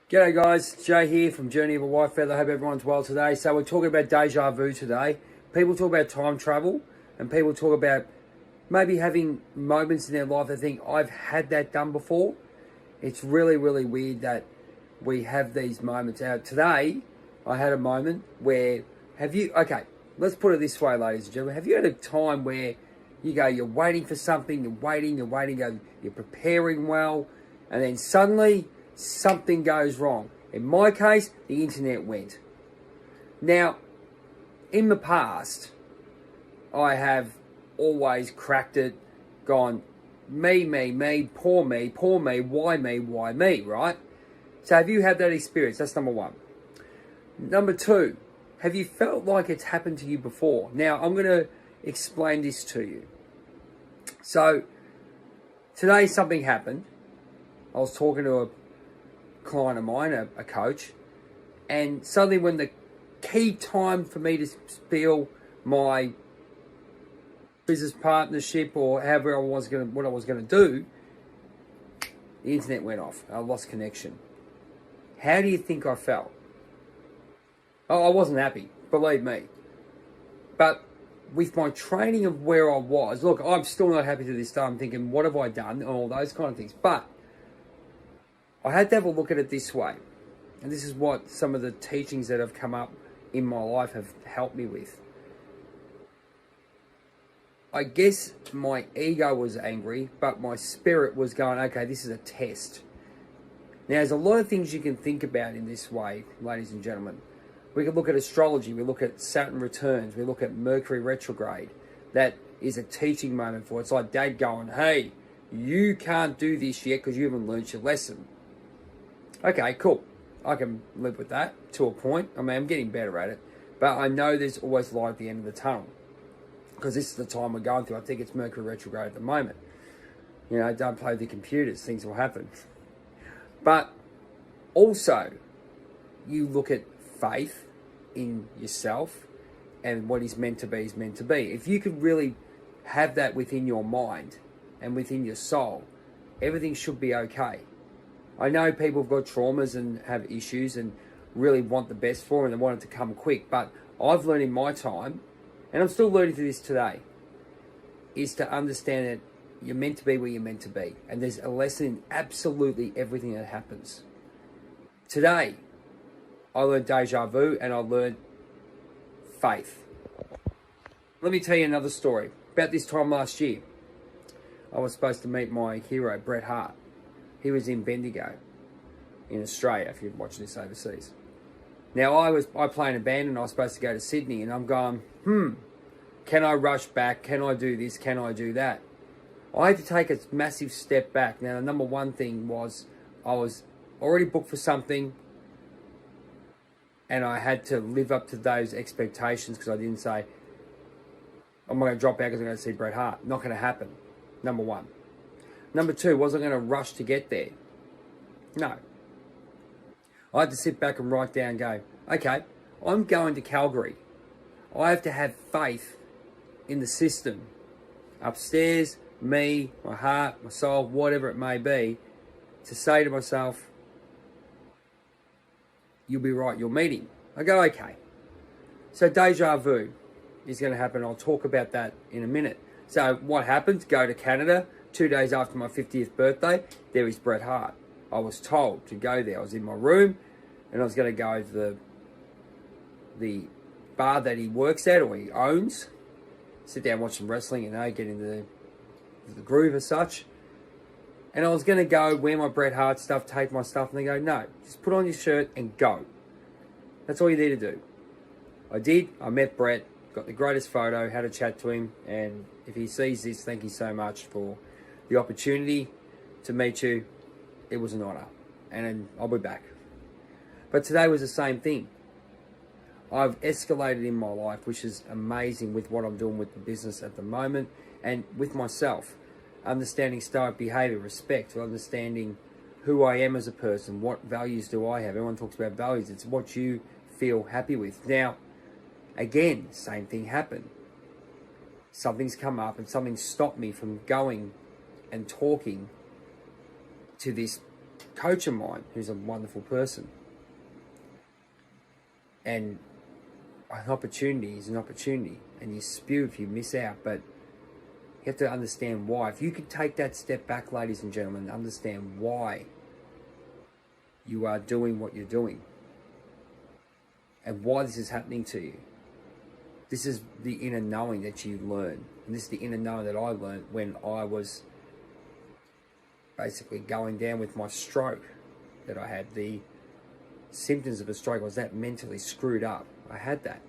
G'day guys, Jay here from Journey of a Whitefeather. Hope everyone's well today. So we're talking about deja vu today. People talk about time travel and people talk about maybe having moments in their life they think, I've had that done before. It's really, really weird that we have these moments. Now today, I had a moment where, okay, let's put it this way, ladies and gentlemen. Have you had a time where you're waiting for something, you're waiting, you're preparing well, and then suddenly something goes wrong? In my case, the internet went. Now, in the past, I have always cracked it, gone, me, poor me, why me, right? So have you had that experience? That's number one. Number two, have you felt like it's happened to you before? Now, I'm going to explain this to you. So, today something happened. I was talking to a client of mine, a coach, and suddenly when the key time for me to spill my business partnership or however what I was going to do, the internet went off. I lost connection. How do you think I felt? Oh, I wasn't happy, believe me. But with my training of where I was, look, I'm still not happy to this day. I'm thinking, what have I done? And all those kind of things. But I had to have a look at it this way. And this is what some of the teachings that have come up in my life have helped me with. I guess my ego was angry, but my spirit was going, okay, this is a test. Now, there's a lot of things you can think about in this way, ladies and gentlemen. We can look at astrology, we look at Saturn returns, we look at Mercury retrograde. That is a teaching moment for it. It's like Dad going, hey, you can't do this yet because you haven't learned your lesson. Okay, cool. I can live with that to a point. I mean, I'm getting better at it. But I know there's always light at the end of the tunnel. Because this is the time we're going through. I think it's Mercury retrograde at the moment. You know, don't play with the computers. Things will happen. But also, you look at faith in yourself and what is meant to be is meant to be. If you could really have that within your mind and within your soul, everything should be okay. I know people have got traumas and have issues and really want the best for them and they want it to come quick. But I've learned in my time, and I'm still learning to this today, is to understand that you're meant to be where you're meant to be. And there's a lesson in absolutely everything that happens. Today, I learned deja vu and I learned faith. Let me tell you another story. About this time last year, I was supposed to meet my hero, Bret Hart. He was in Bendigo in Australia, if you're watching this overseas. Now, I play in a band and I was supposed to go to Sydney and I'm going, can I rush back? Can I do this? Can I do that? I had to take a massive step back. Now, the number one thing was I was already booked for something and I had to live up to those expectations because I didn't say, I'm going to drop out because I'm going to see Bret Hart. Not going to happen, number one. Number two, was I going to rush to get there? No. I had to sit back and write down and go, okay, I'm going to Calgary. I have to have faith in the system. Upstairs, me, my heart, my soul, whatever it may be, to say to myself, you'll be right, you'll meet him. I go, okay. So deja vu is going to happen. I'll talk about that in a minute. So what happens? Go to Canada. 2 days after my 50th birthday, there is Bret Hart. I was told to go there. I was in my room and I was going to go to the bar that he works at or he owns, sit down, watch some wrestling, get into the groove as such. And I was going to go wear my Bret Hart stuff, take my stuff, and they go, no, just put on your shirt and go. That's all you need to do. I did. I met Bret, got the greatest photo, had a chat to him, and if he sees this, thank you so much for the opportunity to meet you. It was an honor, and I'll be back. But today was the same thing. I've escalated in my life, which is amazing with what I'm doing with the business at the moment and with myself. Understanding stoic behavior, respect, understanding who I am as a person, what values do I have. Everyone talks about values. It's what you feel happy with. Now, again, same thing happened. Something's come up and something stopped me from going and talking to this coach of mine who's a wonderful person. And an opportunity is an opportunity, and you spew if you miss out, but you have to understand why. If you could take that step back, ladies and gentlemen, and understand why you are doing what you're doing and why this is happening to you. This is the inner knowing that you learn. And this is the inner knowing that I learned when I was basically going down with my stroke that I had. The symptoms of a stroke, I was that mentally screwed up. I had that.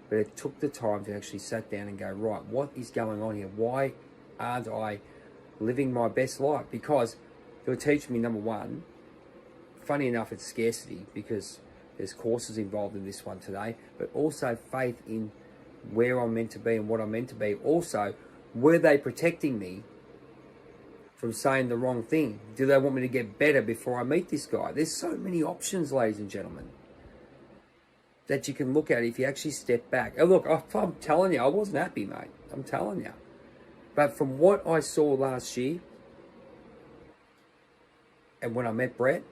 But it took the time to actually sit down and go, right, what is going on here? Why aren't I living my best life? Because it will teach me, number one, funny enough, it's scarcity, because there's courses involved in this one today, but also faith in where I'm meant to be and what I'm meant to be. Also, were they protecting me from saying the wrong thing? Do they want me to get better before I meet this guy? There's so many options, ladies and gentlemen, that you can look at if you actually step back. And look, I'm telling you, I wasn't happy, mate. I'm telling you. But from what I saw last year, and when I met Brett,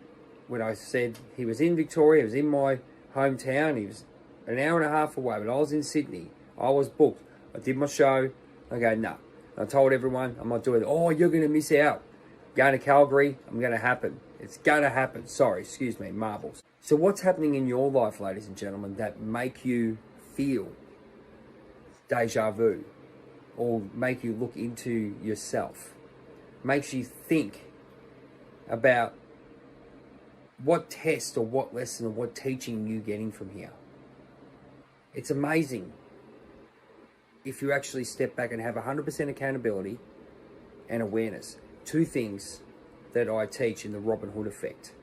when I said he was in Victoria, he was in my hometown, he was an hour and a half away, but I was in Sydney. I was booked. I did my show. I go, no. I told everyone, I'm not doing it. Oh, you're going to miss out. Going to Calgary, I'm going to happen. It's going to happen. Sorry, excuse me, marbles. So what's happening in your life, ladies and gentlemen, that make you feel deja vu, or make you look into yourself, makes you think about what test or what lesson or what teaching you getting from here? It's amazing if you actually step back and have 100% accountability and awareness. Two things that I teach in the Robin Hood effect.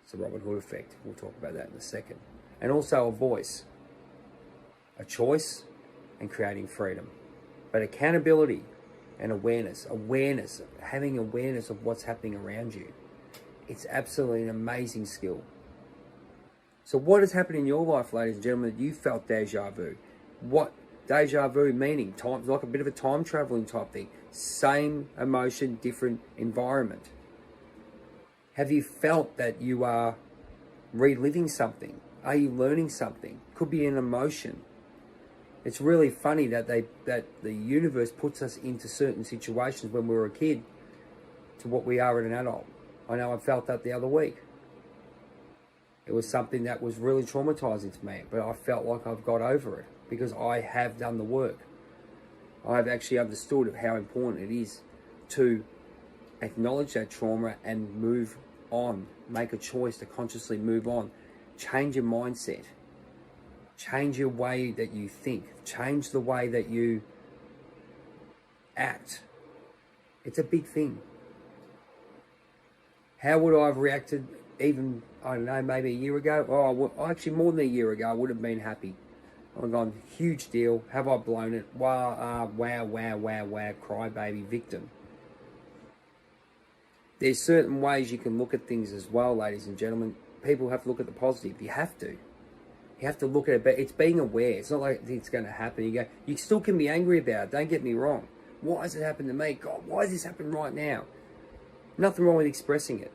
It's the Robin Hood effect. We'll talk about that in a second. And also a voice, a choice, and creating freedom. But accountability and awareness, having awareness of what's happening around you. It's absolutely an amazing skill. So what has happened in your life, ladies and gentlemen, that you felt deja vu? What deja vu meaning? Time, like a bit of a time traveling type thing. Same emotion, different environment. Have you felt that you are reliving something? Are you learning something? Could be an emotion. It's really funny that the universe puts us into certain situations when we were a kid to what we are as an adult. I know I felt that the other week. It was something that was really traumatizing to me, but I felt like I've got over it because I have done the work. I've actually understood how important it is to acknowledge that trauma and move on, make a choice to consciously move on, change your mindset, change your way that you think, change the way that you act. It's a big thing. How would I have reacted even, I don't know, maybe a year ago? Oh, actually more than a year ago, I would have been happy. I've gone, huge deal. Have I blown it? Wow, crybaby victim. There's certain ways you can look at things as well, ladies and gentlemen. People have to look at the positive. You have to. You have to look at it, but it's being aware. It's not like it's going to happen. You still can be angry about it. Don't get me wrong. Why has it happened to me? God, why is this happening right now? Nothing wrong with expressing it.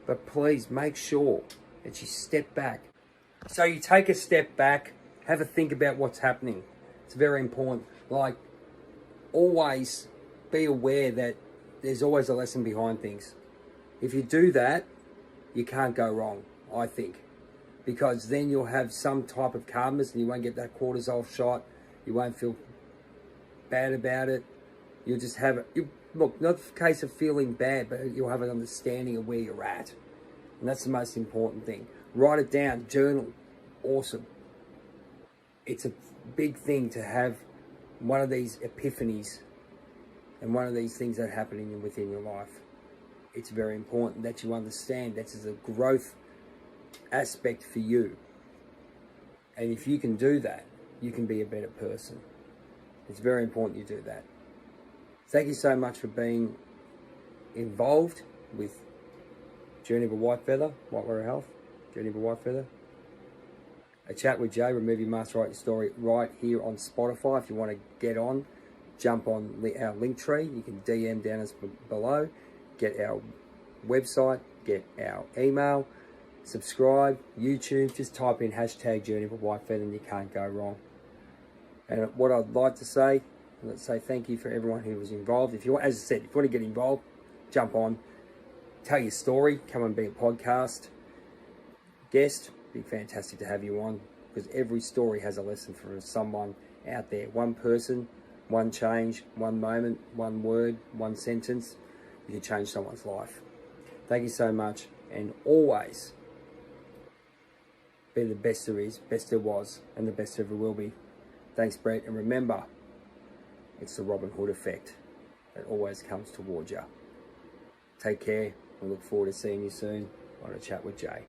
But please make sure that you step back. So you take a step back, have a think about what's happening. It's very important. Like, always be aware that there's always a lesson behind things. If you do that, you can't go wrong, I think. Because then you'll have some type of calmness and you won't get that cortisol shot. You won't feel bad about it. You'll just have it. Look, not a case of feeling bad, but you'll have an understanding of where you're at. And that's the most important thing. Write it down, journal. Awesome. It's a big thing to have one of these epiphanies and one of these things that are happening within your life. It's very important that you understand this is a growth aspect for you. And if you can do that, you can be a better person. It's very important you do that. Thank you so much for being involved with Journey of a Whitefeather, Whitefeather Health, Journey of a Whitefeather. A chat with Jay, Remove Your Mask, Write Your Story, right here on Spotify. If you want to get on, jump on our link tree. You can DM down us below, get our website, get our email. Subscribe, YouTube, just type in hashtag Journey for Whitefeather and you can't go wrong. And what I'd like to say, let's say thank you for everyone who was involved. If you want, as I said, if you want to get involved, jump on, tell your story, come and be a podcast guest. Be fantastic to have you on, because every story has a lesson for someone out there. One person, one change, one moment, one word, one sentence, you can change someone's life. Thank you so much, and always be the best there is, best there was, and the best there ever will be. Thanks, Brett, and remember, it's the Robin Hood effect that always comes towards you. Take care. I look forward to seeing you soon on A Chat with Jay.